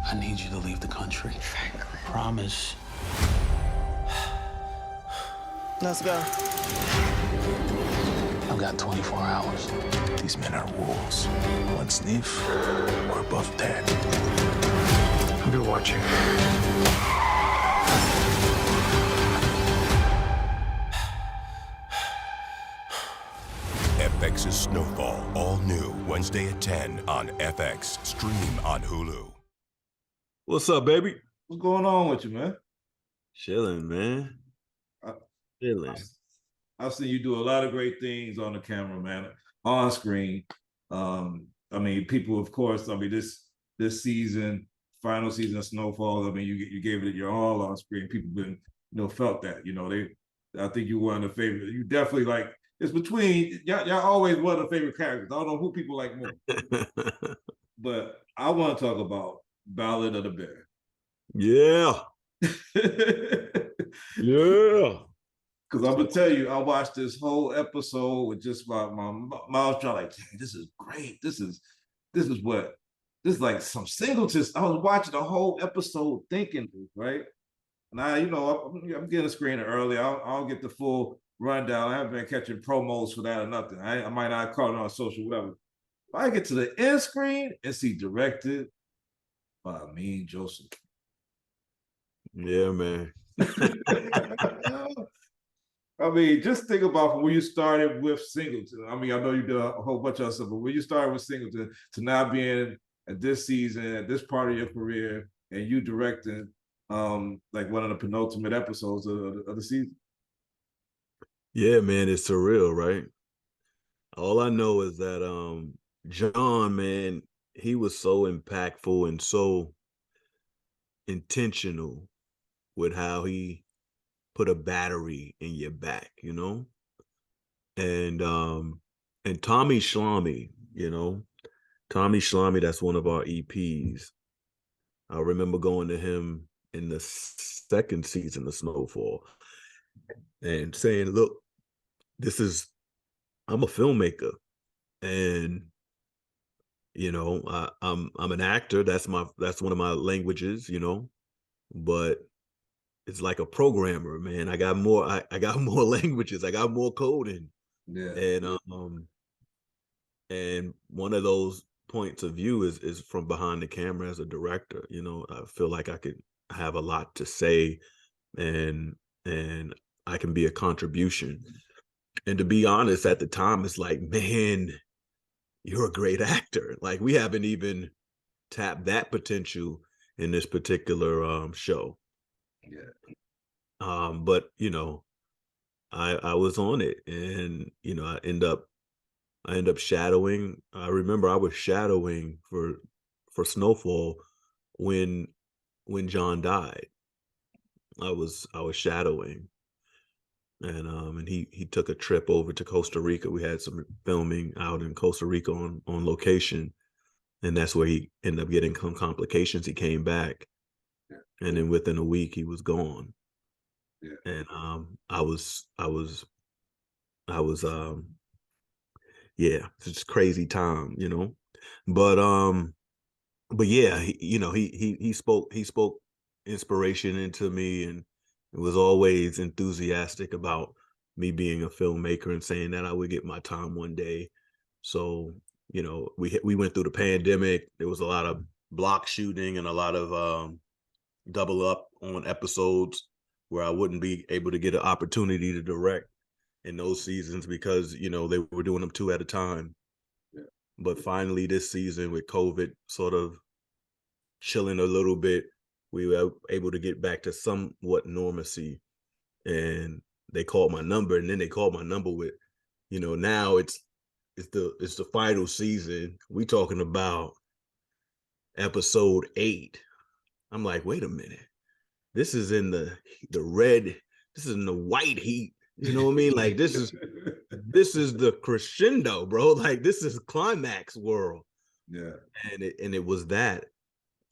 I need you to leave the country. Franklin. Promise. Let's go. I've got 24 hours. These men are wolves. One sniff, we're both dead. I'll be watching. FX's Snowfall, all new, Wednesday at 10 on FX. Stream on Hulu. What's up, baby? What's going on with you, man? Chilling, man. Chilling. I've seen you do a lot of great things on the camera, man, on screen. I mean, people, of course, I mean, this season, final season of Snowfall, I mean, you gave it your all on screen. People been, felt that, I think you were one of the favorite. You definitely like, it's between, y'all always one of the favorite characters. I don't know who people like more. But I want to talk about Ballad of the Bear. Yeah. Yeah. Because I'm gonna tell you, I watched this whole episode with just my mouth trying like, hey, this is great. This is like some Singleton. I was watching the whole episode thinking, right? And I'm getting a screener early. I don't get the full rundown. I haven't been catching promos for that or nothing. I might not call it on social, whatever. If I get to the end screen and see directed by Amin Joseph. Yeah, man. I mean, just think about from when you started with Singleton. I mean, I know you did a whole bunch of stuff, but when you started with Singleton to now being at this season, at this part of your career, and you directing like one of the penultimate episodes of the season. Yeah, man, it's surreal, right? All I know is that John, man, he was so impactful and so intentional with how he put a battery in your back, and Tommy Schlamme, Tommy Schlamme, that's one of our EPs. I remember going to him in the second season of Snowfall and saying, look, I'm a filmmaker, and I'm an actor. That's one of my languages, but it's like a programmer, man. I got more languages. I got more coding. Yeah. And one of those points of view is from behind the camera as a director. I feel like I could have a lot to say, and I can be a contribution. And to be honest, at the time, it's like, man, you're a great actor. Like, we haven't even tapped that potential in this particular show. Yeah. But I was on it, and I end up shadowing. I remember I was shadowing for Snowfall when John died. I was shadowing, and he took a trip over to Costa Rica. We had some filming out in Costa Rica on location, and that's where he ended up getting some complications. He came back, and then within a week he was gone. Yeah. And yeah, it's just crazy time, but yeah, he spoke inspiration into me, and was always enthusiastic about me being a filmmaker and saying that I would get my time one day. So, we went through the pandemic. There was a lot of block shooting and a lot of double up on episodes where I wouldn't be able to get an opportunity to direct in those seasons because, they were doing them 2 at a time. Yeah. But finally this season, with COVID sort of chilling a little bit, we were able to get back to somewhat normalcy, and they called my number, and then they called my number with, now it's the final season. We talking about episode 8. I'm like, wait a minute. This is in the red, this is in the white heat. You know what I mean? Like, this is the crescendo, bro. Like, this is climax world. Yeah. And it was that.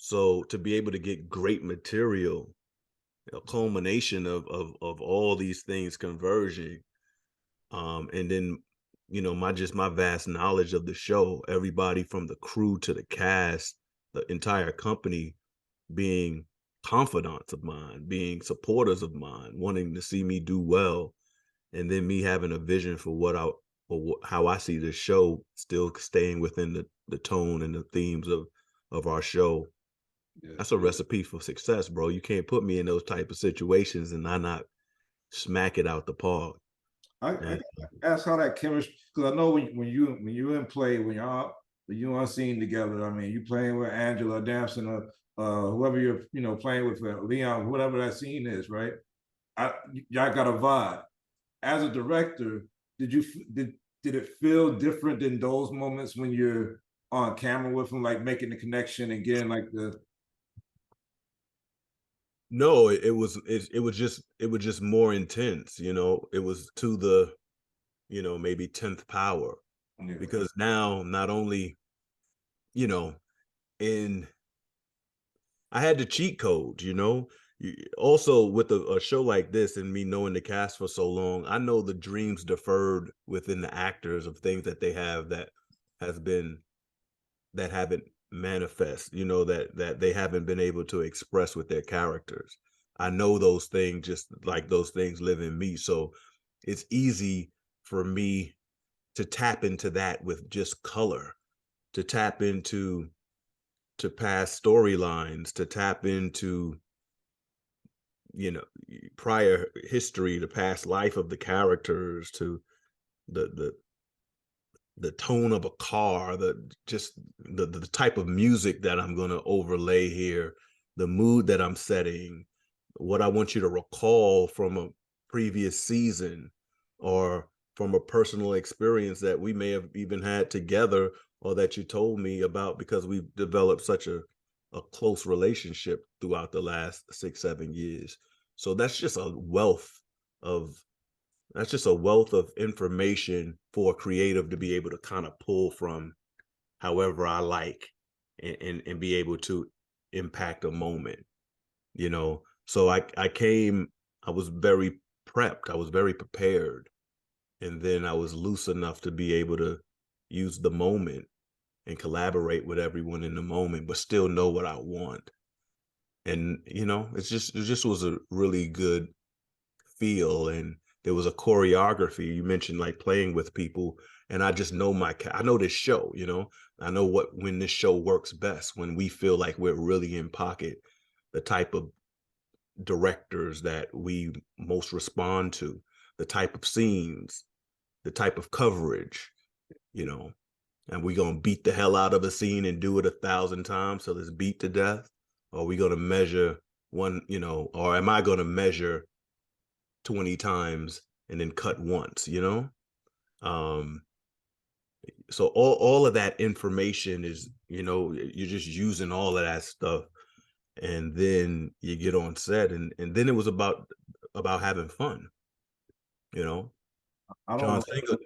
So to be able to get great material, a culmination of all these things converging, and then my vast knowledge of the show, everybody from the crew to the cast, the entire company being confidants of mine, being supporters of mine, wanting to see me do well, and then me having a vision for how I see this show still staying within the tone and the themes of our show. Yeah. That's a recipe for success, bro. You can't put me in those type of situations and I not smack it out the park. I ask how that chemistry, because I know when you in play, when you on scene together, I mean, you playing with Angela, Damson, whoever you're playing with, Leon, whatever that scene is, right? Y'all got a vibe. As a director, did it feel different than those moments when you're on camera with them, like making the connection and getting like the? No, it was just more intense, it was to the, maybe 10th power, Yeah. because now not only, in I had the cheat codes, also with a show like this and me knowing the cast for so long, I know the dreams deferred within the actors of things that they have that haven't manifest, that they haven't been able to express with their characters. I know those things just like those things live in me. So it's easy for me to tap into that with just color, to tap into past storylines, to tap into prior history, the past life of the characters, to the tone of a car, the type of music that I'm going to overlay here, the mood that I'm setting, what I want you to recall from a previous season or from a personal experience that we may have even had together or that you told me about, because we've developed such a close relationship throughout the last 6-7 years. So that's just a wealth of information for a creative to be able to kind of pull from however I like, and be able to impact a moment, So I was very prepped, I was very prepared, and then I was loose enough to be able to use the moment and collaborate with everyone in the moment, but still know what I want. And it just was a really good feel. And there was a choreography. You mentioned like playing with people, and I just know I know this show, I know when this show works best, when we feel like we're really in pocket, the type of directors that we most respond to, the type of scenes, the type of coverage, and we gonna beat the hell out of a scene and do it 1,000 times till it's beat to death, or we gonna measure one, or am I gonna measure 20 times and then cut once, so all of that information is, you're just using all of that stuff, and then you get on set, and then it was about having fun,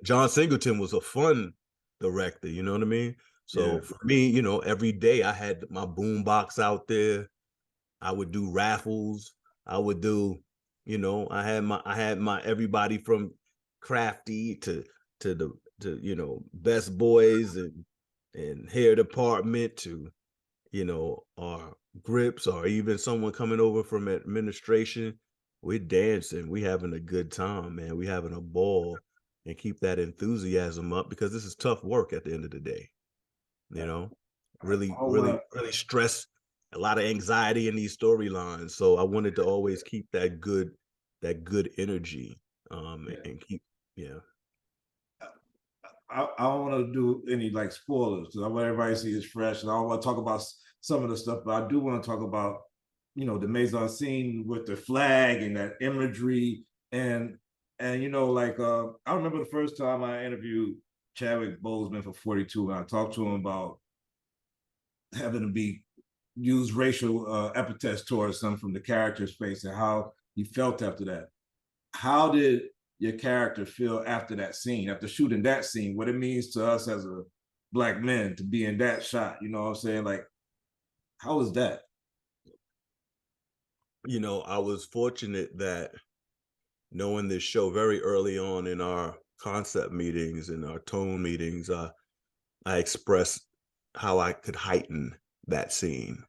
John Singleton was a fun director, you know what I mean? So for me, every day I had my boom box out there. I would do raffles. I would do, I had my everybody from Crafty to Best Boys and hair department to, our grips, or even someone coming over from administration. We're dancing, we having a good time, man. We having a ball, and keep that enthusiasm up, because this is tough work at the end of the day. Really stress, a lot of anxiety in these storylines. So I wanted to always keep that good energy, and keep, I don't want to do any like spoilers, because I want everybody to see it's fresh, and I don't want to talk about some of the stuff, but I do want to talk about, the maison scene with the flag and that imagery, and I remember the first time I interviewed Chadwick Boseman for 42, and I talked to him about having to use racial epithets towards him from the character's face, and how he felt after that. How did your character feel after that scene, after shooting that scene, what it means to us as a Black men to be in that shot? You know what I'm saying? Like, how was that? I was fortunate that, knowing this show very early on in our concept meetings and our tone meetings, I expressed how I could heighten that scene.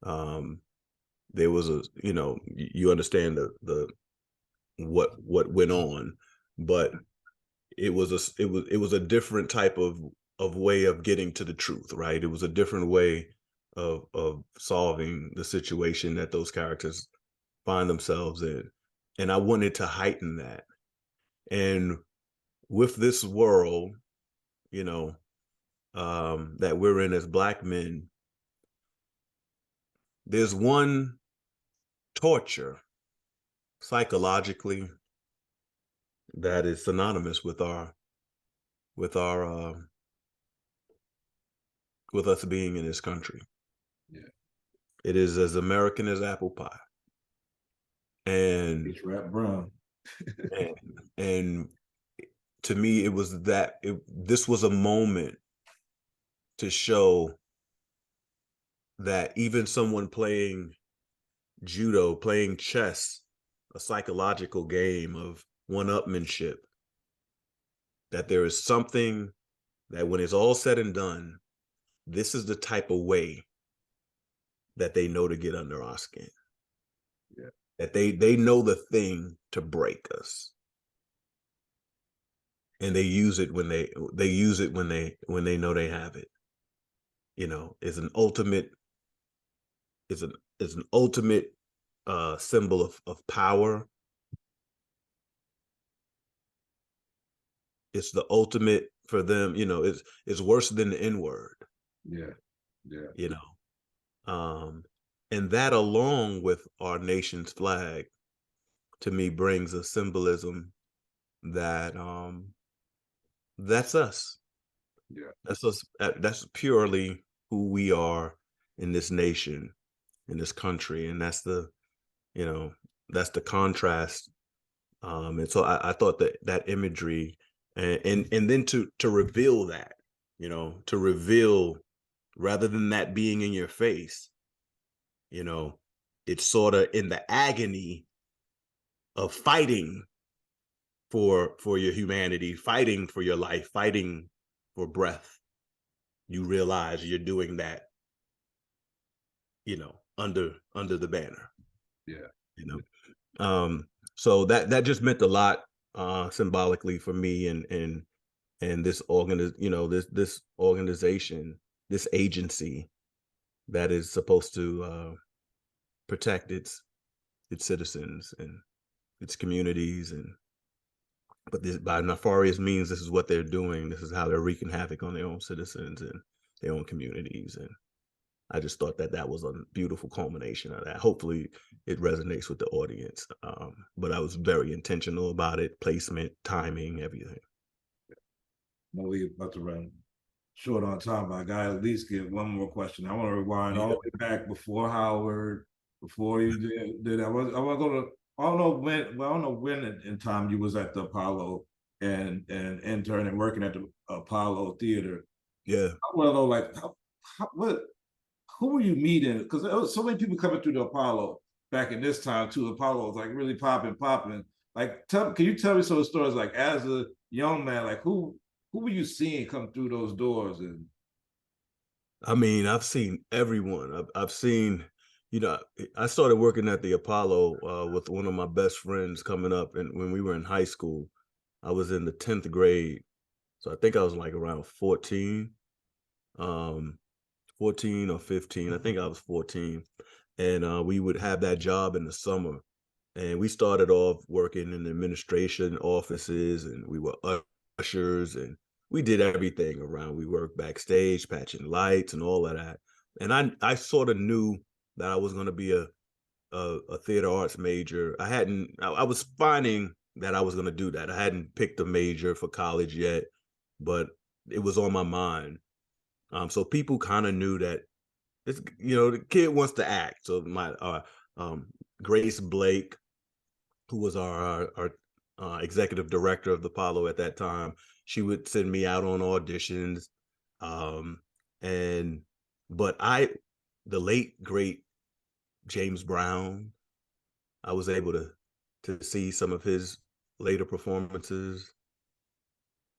There was a, you know, you understand the what went on, but it was a different type of way of getting to the truth, right? It was a different way of solving the situation that those characters find themselves in, and I wanted to heighten that. And with this world, you know, that we're in as Black men, there's one torture psychologically that is synonymous with our with us being in this country. Yeah. It is as American as apple pie. And It's Rap Brown. and to me, it was this was a moment to show that even someone playing judo, playing chess, a psychological game of one-upmanship, that there is something that when it's all said and done, this is the type of way that they know to get under our skin. Yeah. That they know the thing to break us. And they use it when they know they have it. You know, it's an ultimate symbol of power. It's the ultimate for them, you know, it's worse than the N-word. Yeah. Yeah. You know. And that, along with our nation's flag, to me brings a symbolism that that's us. Yeah. That's us. That's purely who we are in this nation, in this country, and that's the, you know, that's the contrast. And so I thought that imagery, and then to reveal that, you know, to reveal rather than that being in your face, you know, it's sort of in the agony of fighting for your humanity, fighting for your life, fighting for breath. You realize you're doing that, you know, under the banner. Yeah. You know. So that just meant a lot symbolically for me, and this this organization, this agency that is supposed to protect its citizens and its communities, but this, by nefarious means, this is what they're doing. This is how they're wreaking havoc on their own citizens and their own communities. And I just thought that was a beautiful culmination of that. Hopefully it resonates with the audience. But I was very intentional about it, placement, timing, everything. No, we about to run short on time, but I gotta at least get one more question. I want to rewind all the way back before Howard, before you did. I don't know when in time you was at the Apollo and intern and working at the Apollo Theater. Yeah. I want to know, like, who were you meeting? Because there was so many people coming through the Apollo back in this time too. Apollo was like really popping. Like, can you tell me some of the stories? Like, as a young man, like who were you seeing come through those doors? And I mean, I've seen everyone. I've seen, you know, I started working at the Apollo with one of my best friends coming up, and when we were in high school, I was in the 10th grade, so I think I was like around 14, 14 or 15. I think I was 14, and we would have that job in the summer, and we started off working in the administration offices, and we were ushers, and we did everything around. We worked backstage, patching lights and all of that. And I sort of knew that I was going to be a theater arts major. I was finding that I was going to do that. I hadn't picked a major for college yet, but it was on my mind. So people kind of knew that this, you know, the kid wants to act. So my Grace Blake, who was our executive director of the Apollo at that time, she would send me out on auditions. But the late great James Brown, I was able to see some of his later performances.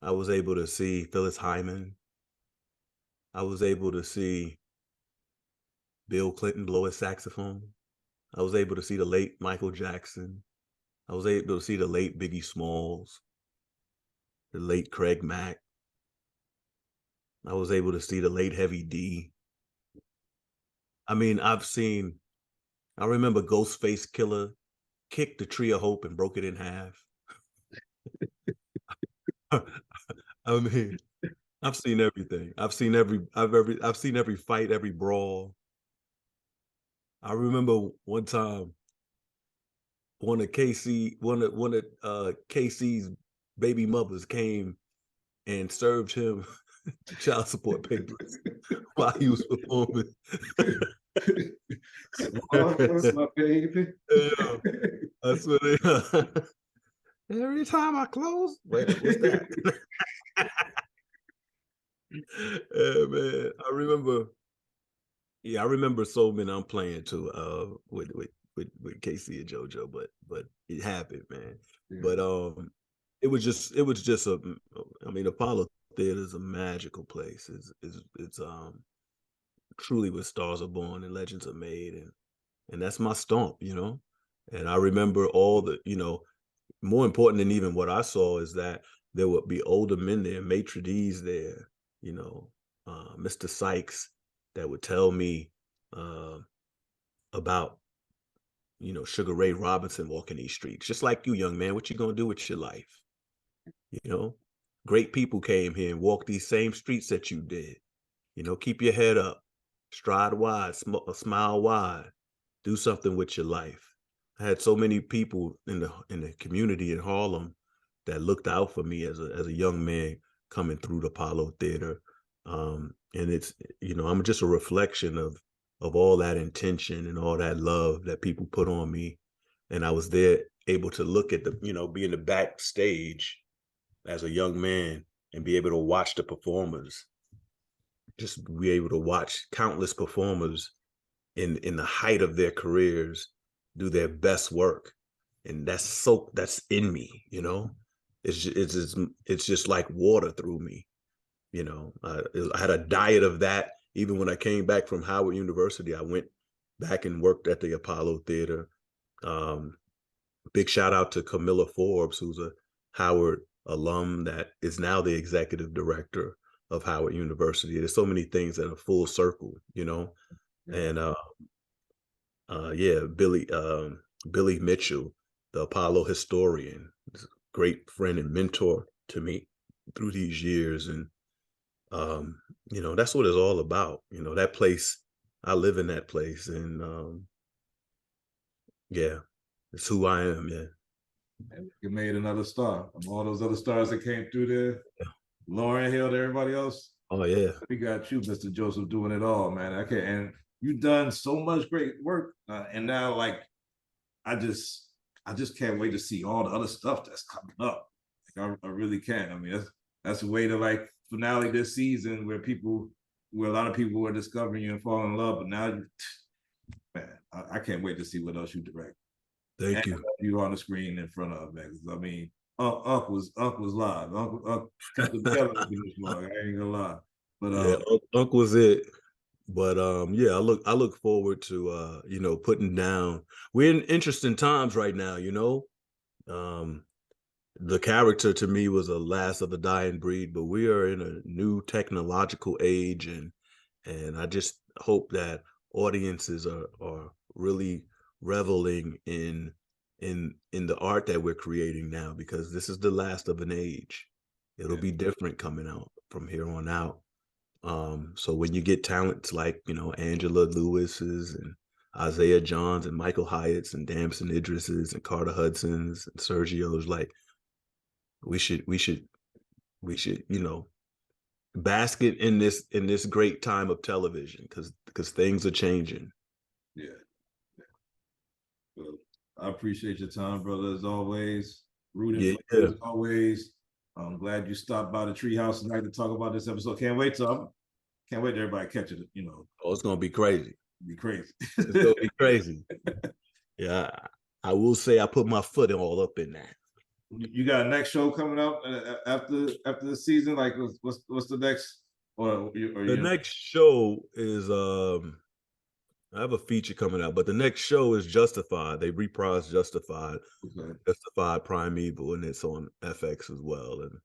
I was able to see Phyllis Hyman. I was able to see Bill Clinton blow his saxophone. I was able to see the late Michael Jackson. I was able to see the late Biggie Smalls, the late Craig Mack. I was able to see the late Heavy D. I mean, I remember Ghostface Killer kicked the Tree of Hope and broke it in half. I mean, I've seen everything. I've seen every fight, every brawl. I remember one time one of KC's baby mothers came and served him child support papers while he was performing. Oh, that's my baby. Yeah, that's what they every time I close. Wait, what's that? Yeah, man. I remember so many I'm playing too, with Casey and JoJo, but it happened, man. Yeah. But it was just I mean, Apollo Theater is a magical place. It's truly where stars are born and legends are made, and that's my stomp, you know. And I remember all the, you know, more important than even what I saw is that there would be older men there, maitre d's there, you know, Mr. Sykes that would tell me about, you know, Sugar Ray Robinson walking these streets, just like you, young man. What you gonna do with your life? You know, great people came here and walked these same streets that you did. You know, keep your head up, stride wide, smile wide, do something with your life. I had so many people in the community in Harlem that looked out for me as a young man coming through the Apollo Theater. And it's, you know, I'm just a reflection of all that intention and all that love that people put on me. And I was there able to look at be in the backstage as a young man and be able to watch the performers, just be able to watch countless performers in the height of their careers do their best work. And that's in me, you know. It's just like water through me, you know. I had a diet of that. Even when I came back from Howard University, I went back and worked at the Apollo Theater. Big shout out to Camilla Forbes, who's a Howard alum that is now the executive director of Howard University. There's so many things that are full circle, you know. Yeah. And Billy Mitchell, the Apollo historian, is a great friend and mentor to me through these years. And you know, that's what it's all about. You know, that place, I live in that place, and yeah, it's who I am. Yeah. And you made another star. All those other stars that came through there, yeah. Lauren Hill, everybody else. Oh yeah, we got you, Mr. Joseph, doing it all, man. Okay, and you've done so much great work, and now like I just can't wait to see all the other stuff that's coming up. Like, I really can't. I mean, that's a way to like finale this season where a lot of people were discovering you and falling in love, but now man, I can't wait to see what else you direct. Thank you. You on the screen in front of man. I mean, Unc was live. Unc kept it together with this vlog. I ain't gonna lie. But yeah, Unc was it. But yeah, I look forward to you know, putting down. We're in interesting times right now, you know. The character to me was a last of a dying breed, but we are in a new technological age, and I just hope that audiences are really reveling in the art that we're creating now, because this is the last of an age. It'll be different coming out from here on out. So when you get talents like, you know, Angela Lewis's and Isaiah Johns and Michael Hyatt's and Damson Idris's and Carter Hudson's and Sergio's, like we should, you know, bask it in this great time of television, because things are changing. Yeah. Well, I appreciate your time, brother, as always. Rooting for you as always. I'm glad you stopped by the Treehouse tonight to talk about this episode. Can't wait till everybody catch it, you know. Oh, it's gonna be crazy. Be crazy. It's gonna be crazy. Yeah, I will say I put my foot all up in that. You got a next show coming up after the season? Like, what's the next? Or the next show is I have a feature coming out, but the next show is Justified. They reprised Justified, Okay. Justified Primeval, and it's on FX as well. And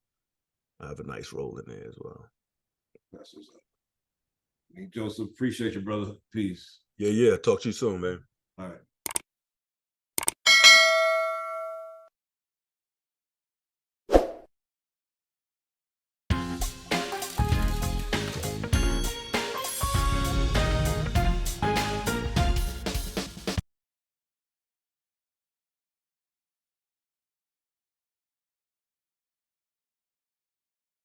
I have a nice role in there as well. That's what's up. Amin Joseph, appreciate you, brother. Peace. Yeah. Talk to you soon, man. All right.